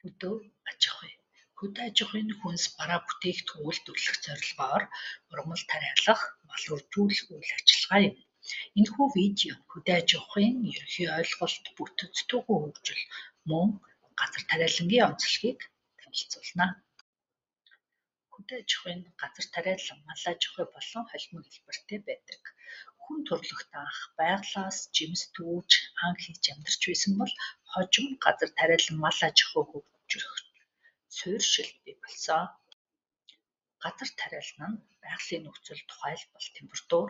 Хөдөө аж ахуй. Хөдөө аж ахуйн хүнс бараа бүтээгдэхүүн үйлдвэрлэх зорилгоор ургамал тариалах, мал үржүүлэх үйл ажиллагаа юм. Энэхүү видео хөдөө аж ахуйн ерөнхий ойлголт, бүтэц түүхэн хөгжил мөн газар тариалангийн онцлогийг танилцуулна. Хөдөө аж ахуйн газар тариалан, мал аж ахуй болон холимог хэлбэртэй байдаг. Хүн төрөлхтөн анх байгалаас жимс түүж ан хийж амьдарч байсан бол хожим газар тариалан мал аж ахуй хөгжих суурьшил бий болсон. Газар тариалан нь байгалийн нөхцөл тухайлбал температур,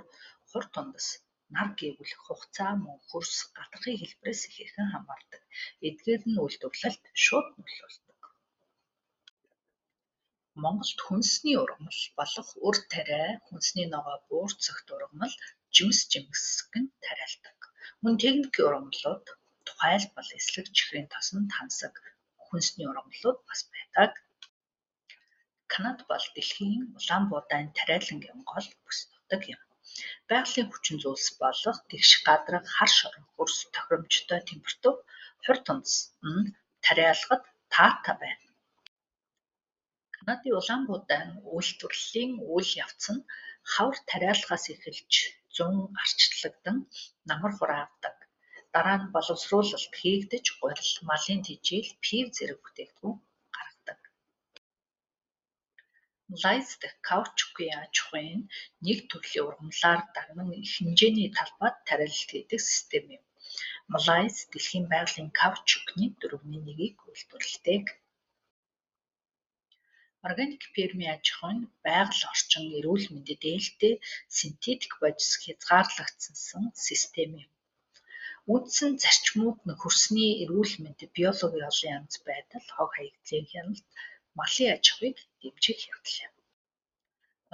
хур тундас, нар гэвлэх хугацаа мөн хөрс гадаргын хэлбэрээс ихээхэн хамаардаг. Эдгээр нь үйлдвэрлэлд шууд нөлөөлдөг. Монголд хүнсний ургамал болох үр тариа, хүнсний ногоо буурцагт ургамал, жимсгэн тариалдаг. Мөн техникийн ургамлууд тухайлбал эслэг чихрийн тосон тансаг хүнсний ургамлууд бас байдаг. Канад бол дэлхийн улаан буудааны тариалангийн гол бүс нутаг юм. Байгалийн хүчин зүйлс болох тэгш гадарга, хар шорон, хөрс, тохиромжтой температур, хур тундас нь тариалгад таатай байна. Канадын улаан буудааны үйлдвэрлэлийн үйл явц нь хавар тариалгаас эхэлж 100 арчлагдан намар хураагддаг. Дараа нь боловсруулалт хийгдэж гурил, малын тэжээл, пив зэрэг бүтээгдэхүүн гаргадаг. Малайз дахь каучукын аж ахуй нь нэг төрлийн ургамлаар дагнан их хэмжээний талбайд тариалалт хийдэг систем юм. Малайз дэлхийн байгалийн каучукны 1/4-ийг үйлдвэрлэдэг. Органик фермийн аж ахуй нь байгаль орчин, эрүүл мэндэд ээлтэй синтетик божис хязгаарлагдсан систем юм. Үндсэн зарчмууд нь хөрсний эрүүл мэнд, биологийн олон янз байдал, хог хаягдлын хяналт, малын аж ахуйг дэмжих явдал юм.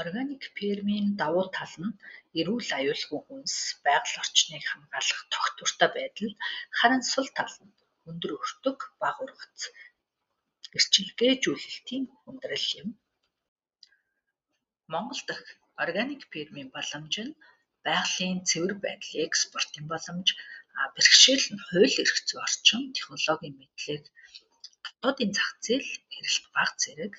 Органик фермийн давуу тал нь эрүүл аюулгүй хүнс, байгаль орчныг хамгаалах тогтвортой байдал, харин сул тал нь өндөр өртөг, бага ургац, эрчилгээжүүлэлтийн хүндрэл юм. Монгол дахь органик фермийн боломж нь байгалийн цэвэр байдлын экспортын боломж, бэрхшээл нь хууль эрх зүйн орчин, технологийн мэдлэг, дотоодын зах зээл, эрэлт бага зэрэг